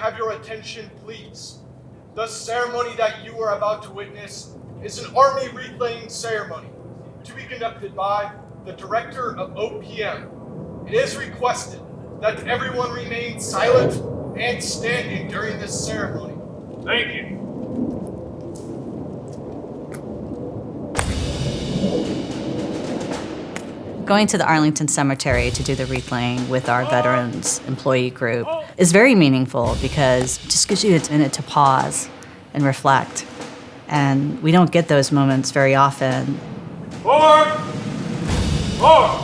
have your attention, please? The ceremony that you are about to witness is an army wreath-laying ceremony to be conducted by the director of OPM. It is requested that everyone remain silent and standing during this ceremony. Thank you. Going to the Arlington Cemetery to do the wreath laying with our veterans employee group is very meaningful because it just gives you a minute to pause and reflect. And we don't get those moments very often. Forward! Forward!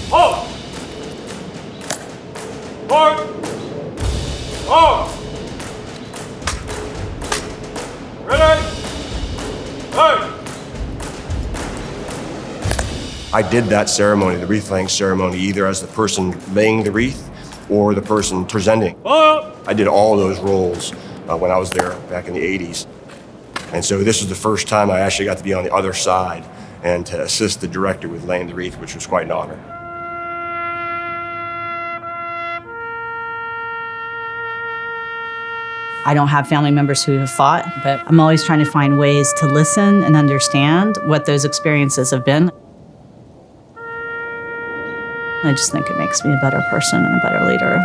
Hold! Forward! Forward! Ready? Hey! I did that ceremony, the wreath-laying ceremony, either as the person laying the wreath or the person presenting. I did all those roles when I was there back in the 80s. And so this was the first time I actually got to be on the other side and to assist the director with laying the wreath, which was quite an honor. I don't have family members who have fought, but I'm always trying to find ways to listen and understand what those experiences have been. I just think it makes me a better person and a better leader.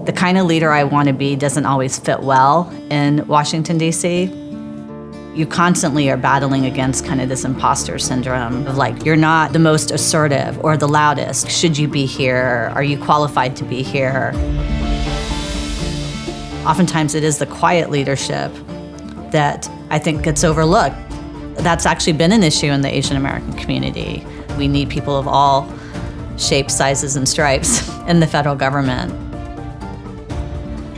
The kind of leader I want to be doesn't always fit well in Washington, D.C. You constantly are battling against kind of this imposter syndrome of like, you're not the most assertive or the loudest. Should you be here? Are you qualified to be here? Oftentimes it is the quiet leadership that I think gets overlooked. That's actually been an issue in the Asian American community. We need people of all shapes, sizes, and stripes in the federal government.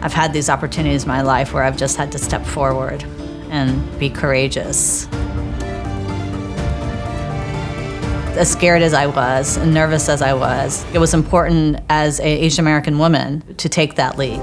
I've had these opportunities in my life where I've just had to step forward and be courageous. As scared as I was and nervous as I was, it was important as an Asian American woman to take that lead.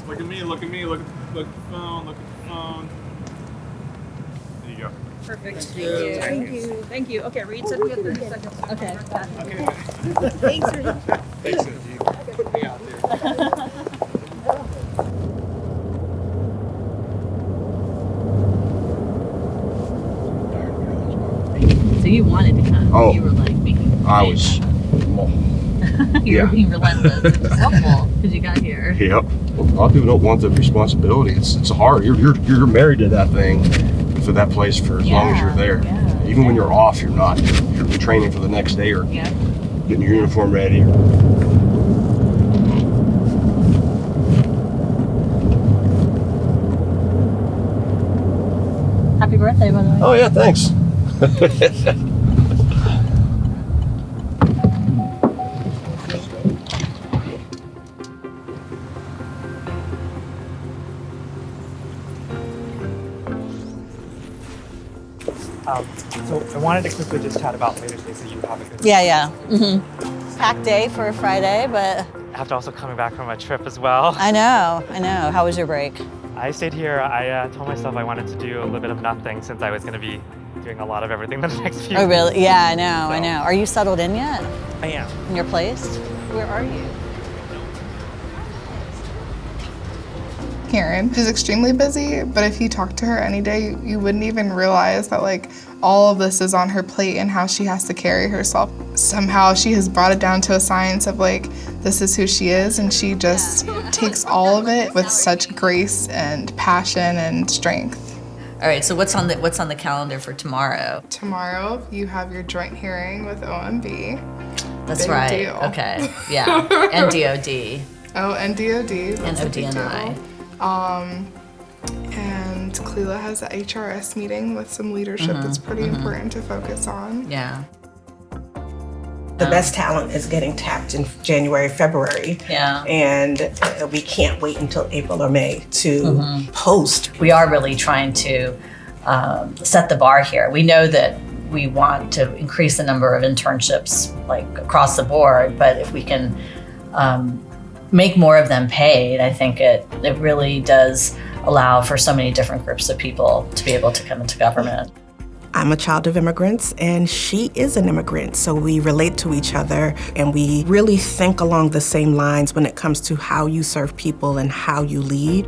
Look at me, look at me, look at the phone, look at the phone. There you go. Perfect. Thank you. Thank you. Okay, read so we have 30 seconds. Okay. Okay. Thanks, Reed. Thanks, Angie. Put me out there. So you wanted to come. Oh. You were like making I was, you yeah. were being relentless. It's helpful because you got here. yep. A lot of people don't want the responsibility. It's hard. You're married to that thing, to that place for as long as you're there. Yeah, Even when you're off, you're not. You're training for the next day or Yeah. getting your uniform ready. Happy birthday, by the way. Oh yeah, thanks. So I wanted to quickly just chat about later today so you have a good Yeah. Mm-hmm. Packed day for a Friday, but After also coming back from a trip as well. I know. How was your break? I stayed here. I told myself I wanted to do a little bit of nothing since I was going to be doing a lot of everything the next few Oh, really? weeks. Yeah, I know. Are you settled in yet? I am. In your place? Where are you? Karen. She's extremely busy, but if you talk to her any day, you wouldn't even realize that like all of this is on her plate and how she has to carry herself. Somehow she has brought it down to a science of like, this is who she is, and she just takes all of it with such grace and passion and strength. All right, so what's on the calendar for tomorrow? Tomorrow, you have your joint hearing with OMB. That's Big right. deal. Okay. Yeah. And DOD. Oh, and DOD. And That's a big ODNI. deal. And Cleela has a HRS meeting with some leadership that's pretty important to focus on. Yeah. The best talent is getting tapped in January, February. Yeah. And we can't wait until April or May to post. We are really trying to set the bar here. We know that we want to increase the number of internships like across the board, but if we can make more of them paid, I think it really does allow for so many different groups of people to be able to come into government. I'm a child of immigrants and she is an immigrant, so we relate to each other and we really think along the same lines when it comes to how you serve people and how you lead.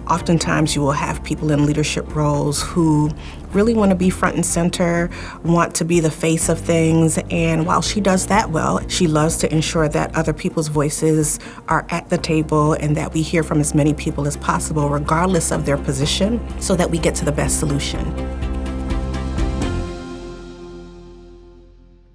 Oftentimes you will have people in leadership roles who really want to be front and center, want to be the face of things, and while she does that well, she loves to ensure that other people's voices are at the table and that we hear from as many people as possible, regardless of their position, so that we get to the best solution.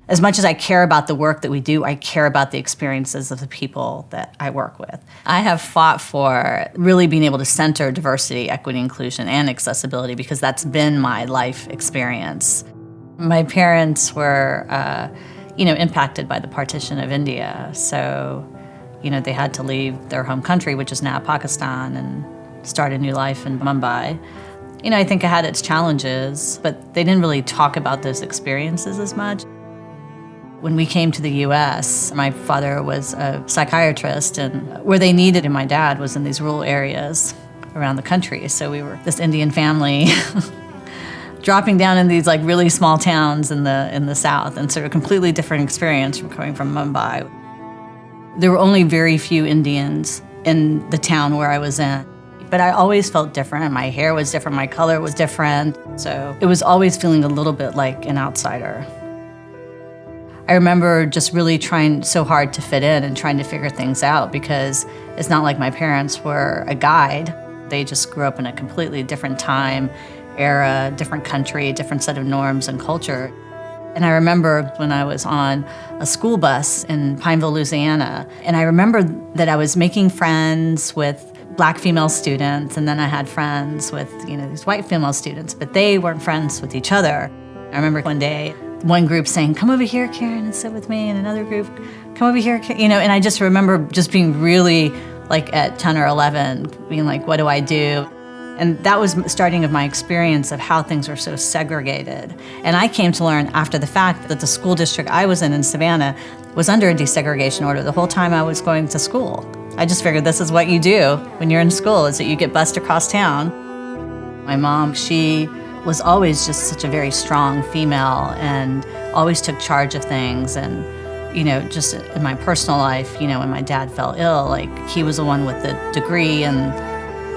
As much as I care about the work that we do, I care about the experiences of the people that I work with. I have fought for really being able to center diversity, equity, inclusion, and accessibility because that's been my life experience. My parents were, impacted by the partition of India. So, they had to leave their home country, which is now Pakistan, and start a new life in Mumbai. I think it had its challenges, but they didn't really talk about those experiences as much. When we came to the U.S., my father was a psychiatrist, and where they needed my dad was in these rural areas around the country. So we were this Indian family dropping down in these like really small towns in the South, and sort of completely different experience from coming from Mumbai. There were only very few Indians in the town where I was in. But I always felt different. My hair was different, my color was different. So it was always feeling a little bit like an outsider. I remember just really trying so hard to fit in and trying to figure things out because it's not like my parents were a guide. They just grew up in a completely different time, era, different country, different set of norms and culture. And I remember when I was on a school bus in Pineville, Louisiana, and I remember that I was making friends with Black female students, and then I had friends with, these white female students, but they weren't friends with each other. I remember one day, one group saying, "Come over here, Karen, and sit with me," and another group, "Come over here, and I just remember just being really, like at 10 or 11, being like, what do I do? And that was the starting of my experience of how things were so segregated. And I came to learn after the fact that the school district I was in Savannah, was under a desegregation order the whole time I was going to school. I just figured this is what you do when you're in school, is that you get bused across town. My mom, she was always just such a very strong female and always took charge of things. And, just in my personal life, when my dad fell ill, like he was the one with the degree and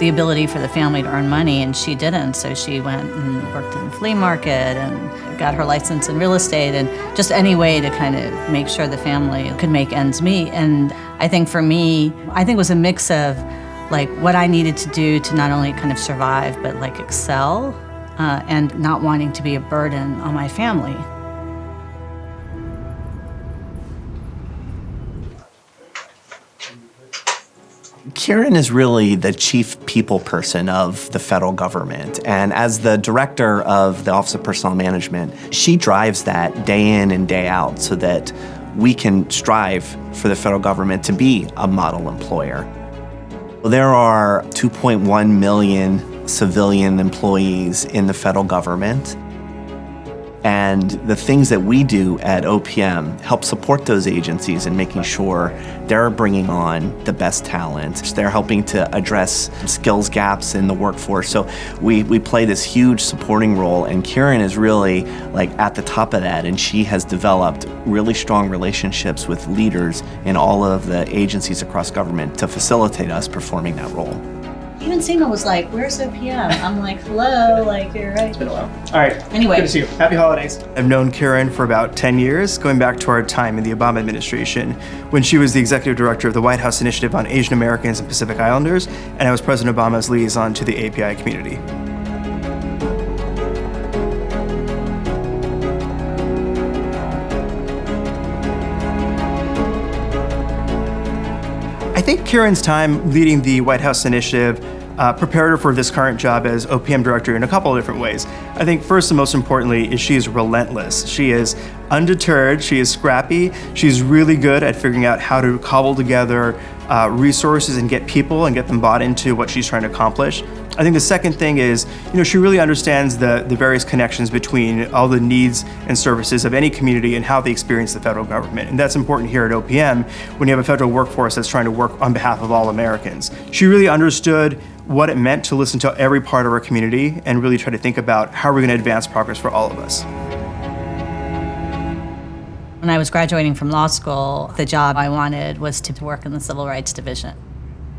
the ability for the family to earn money, and she didn't. So she went and worked in the flea market and got her license in real estate and just any way to kind of make sure the family could make ends meet. And I think for me, it was a mix of like what I needed to do to not only kind of survive, but like excel and not wanting to be a burden on my family. Karen is really the chief people person of the federal government. And as the director of the Office of Personnel Management, she drives that day in and day out so that we can strive for the federal government to be a model employer. There are 2.1 million civilian employees in the federal government. And the things that we do at OPM help support those agencies in making sure they're bringing on the best talent. They're helping to address skills gaps in the workforce. So we play this huge supporting role, and Karen is really like at the top of that, and she has developed really strong relationships with leaders in all of the agencies across government to facilitate us performing that role. Even Seema was like, "Where's OPM?" I'm like, "Hello, like you're right." It's been a while. All right. Anyway. Good to see you. Happy holidays. I've known Karen for about 10 years, going back to our time in the Obama administration, when she was the executive director of the White House Initiative on Asian Americans and Pacific Islanders, and I was President Obama's liaison to the API community. think Kieran's time leading the White House initiative prepared her for this current job as OPM director in a couple of different ways. I think first and most importantly is she is relentless. She is undeterred, she is scrappy, she's really good at figuring out how to cobble together resources and get people and get them bought into what she's trying to accomplish. I think the second thing is, she really understands the various connections between all the needs and services of any community and how they experience the federal government. And that's important here at OPM when you have a federal workforce that's trying to work on behalf of all Americans. She really understood what it meant to listen to every part of our community and really try to think about how we're going to advance progress for all of us. When I was graduating from law school, the job I wanted was to work in the Civil Rights Division.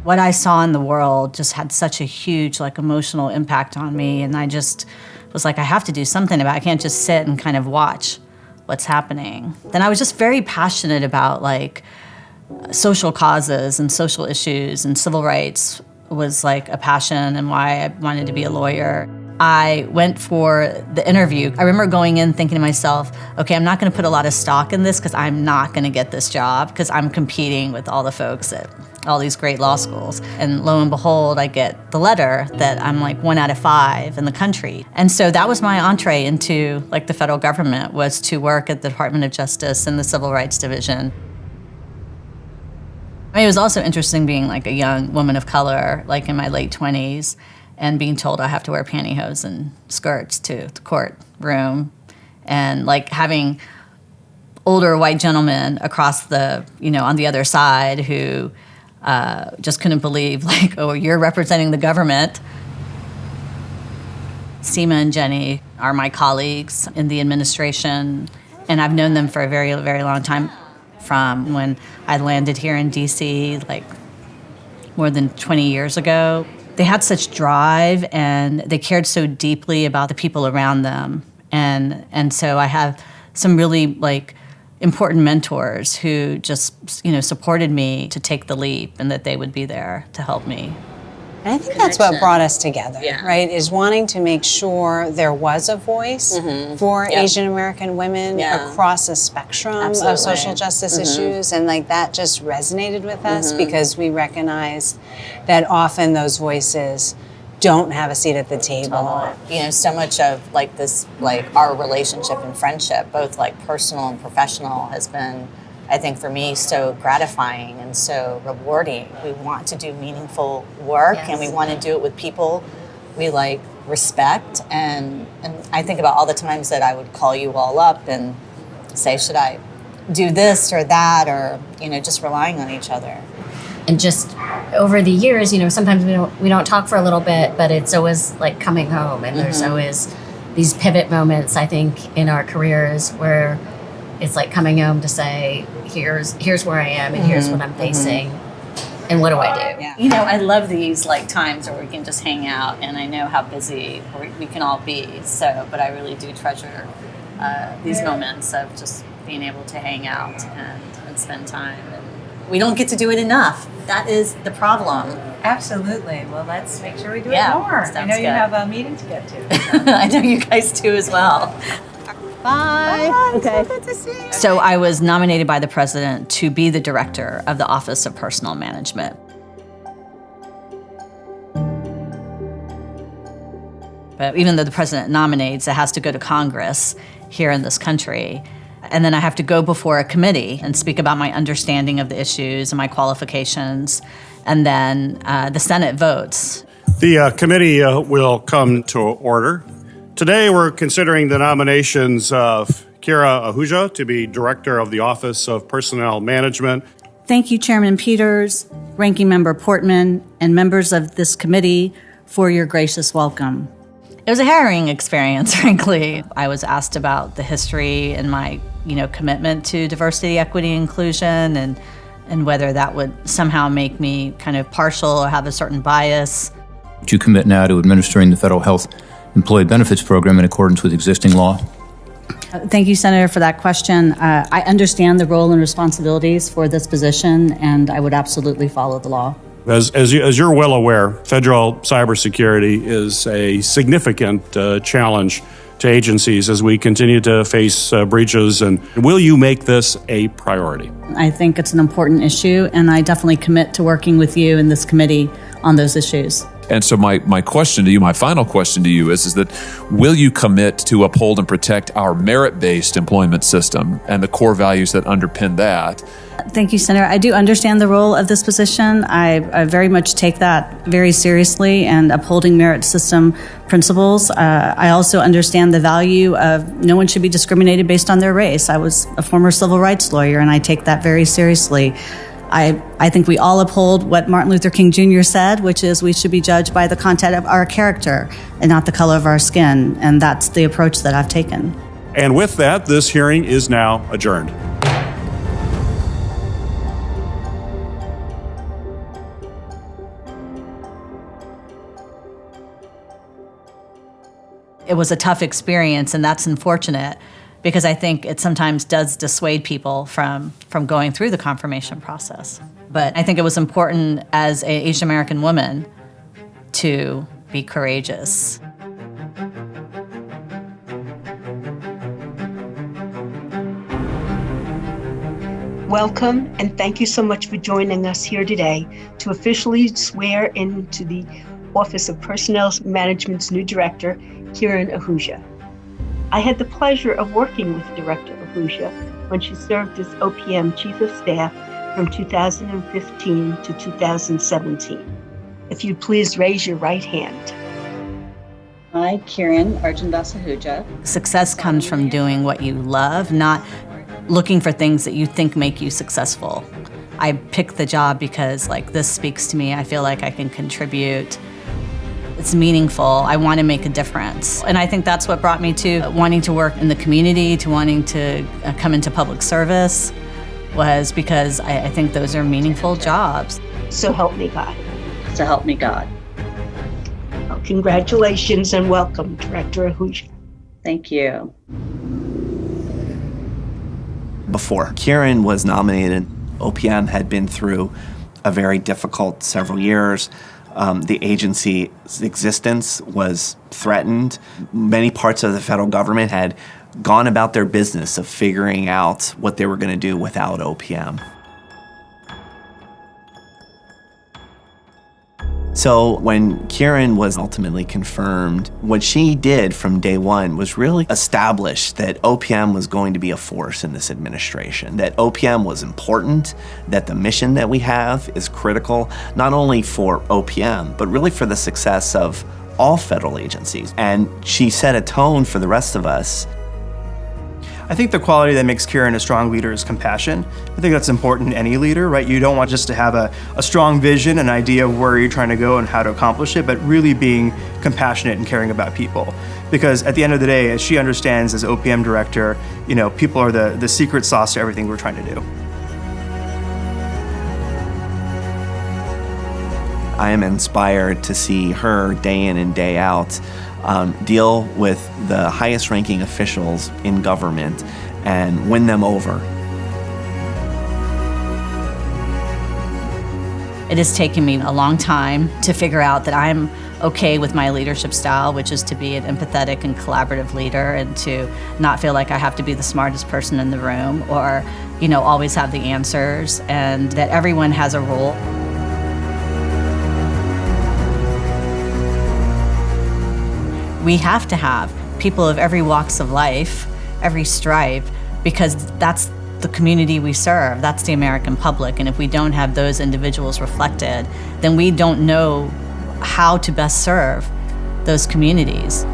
What I saw in the world just had such a huge emotional impact on me, and I just was like, I have to do something about it. I can't just sit and kind of watch what's happening. Then I was just very passionate about social causes and social issues, and civil rights was a passion and why I wanted to be a lawyer. I went for the interview. I remember going in thinking to myself, okay, I'm not gonna put a lot of stock in this because I'm not gonna get this job because I'm competing with all the folks at all these great law schools. And lo and behold, I get the letter that I'm 1 out of 5 in the country. And so that was my entree into the federal government, was to work at the Department of Justice in the Civil Rights Division. It was also interesting being a young woman of color, in my late 20s, and being told I have to wear pantyhose and skirts to the courtroom, and having older white gentlemen across the, on the other side who just couldn't believe, oh, you're representing the government. Seema and Jenny are my colleagues in the administration, and I've known them for a very, very long time. From when I landed here in DC, more than 20 years ago. They had such drive, and they cared so deeply about the people around them. And so I have some really important mentors who just supported me to take the leap, and that they would be there to help me. And I think that's what brought us together, right? Is wanting to make sure there was a voice for Asian American women across a spectrum of social justice issues, and that just resonated with us because we recognized that often those voices don't have a seat at the table. So much of this, our relationship and friendship, both personal and professional, has been, I think, for me, so gratifying and so rewarding. We want to do meaningful work, and we want to do it with people we respect. And I think about all the times that I would call you all up and say, should I do this or that, or just relying on each other. And just over the years, sometimes we don't talk for a little bit, but it's always coming home, and there's always these pivot moments, I think, in our careers where it's coming home to say, here's where I am, and here's what I'm facing, and what do I do? Yeah. I love these times where we can just hang out, and I know how busy we can all be. So, but I really do treasure these moments of just being able to hang out and spend time. And we don't get to do it enough. That is the problem. Absolutely. Well, let's make sure we do it more. I know you have a meeting to get to. I know you guys do as well. Bye. Okay. So good to see you. So I was nominated by the president to be the director of the Office of Personnel Management. But even though the president nominates, it has to go to Congress here in this country. And then I have to go before a committee and speak about my understanding of the issues and my qualifications. And then the Senate votes. The committee will come to order. Today we're considering the nominations of Kira Ahuja to be Director of the Office of Personnel Management. Thank you, Chairman Peters, Ranking Member Portman, and members of this committee for your gracious welcome. It was a harrowing experience, frankly. I was asked about the history and my, commitment to diversity, equity, inclusion, and whether that would somehow make me kind of partial or have a certain bias. Do you commit now to administering the Federal Health Employee Benefits Program in accordance with existing law? Thank you, Senator, for that question. I understand the role and responsibilities for this position, and I would absolutely follow the law. As you're well aware, federal cybersecurity is a significant challenge to agencies as we continue to face breaches? And will you make this a priority? I think it's an important issue, and I definitely commit to working with you in this committee on those issues. And so my question to you, my final question to you is that will you commit to uphold and protect our merit-based employment system and the core values that underpin that? Thank you, Senator. I do understand the role of this position. I very much take that very seriously and upholding merit system principles. I also understand the value of no one should be discriminated based on their race. I was a former civil rights lawyer, and I take that very seriously. I think we all uphold what Martin Luther King Jr. said, which is we should be judged by the content of our character and not the color of our skin. And that's the approach that I've taken. And with that, this hearing is now adjourned. It was a tough experience, and that's unfortunate, because I think it sometimes does dissuade people from going through the confirmation process. But I think it was important as an Asian American woman to be courageous. Welcome, and thank you so much for joining us here today to officially swear into the Office of Personnel Management's new director, Kiran Ahuja. I had the pleasure of working with Director Ahuja when she served as OPM Chief of Staff from 2015 to 2017. If you'd please raise your right hand. I, Kiran Ahuja. Success comes from doing what you love, not looking for things that you think make you successful. I picked the job because this speaks to me. I feel like I can contribute. It's meaningful. I want to make a difference. And I think that's what brought me to wanting to work in the community, to wanting to come into public service, was because I think those are meaningful jobs. So help me God. So help me God. Well, congratulations and welcome, Director Ahuja. Thank you. Before Kiran was nominated, OPM had been through a very difficult several years. The agency's existence was threatened. Many parts of the federal government had gone about their business of figuring out what they were going to do without OPM. So when Kiran was ultimately confirmed, what she did from day one was really establish that OPM was going to be a force in this administration, that OPM was important, that the mission that we have is critical, not only for OPM, but really for the success of all federal agencies. And she set a tone for the rest of us. I think the quality that makes Kiran a strong leader is compassion. I think that's important in any leader, right? You don't want just to have a strong vision, an idea of where you're trying to go and how to accomplish it, but really being compassionate and caring about people. Because at the end of the day, as she understands as OPM director, people are the secret sauce to everything we're trying to do. I am inspired to see her day in and day out deal with the highest ranking officials in government and win them over. It has taken me a long time to figure out that I'm okay with my leadership style, which is to be an empathetic and collaborative leader and to not feel like I have to be the smartest person in the room or, always have the answers, and that everyone has a role. We have to have people of every walks of life, every stripe, because that's the community we serve. That's the American public. And if we don't have those individuals reflected, then we don't know how to best serve those communities.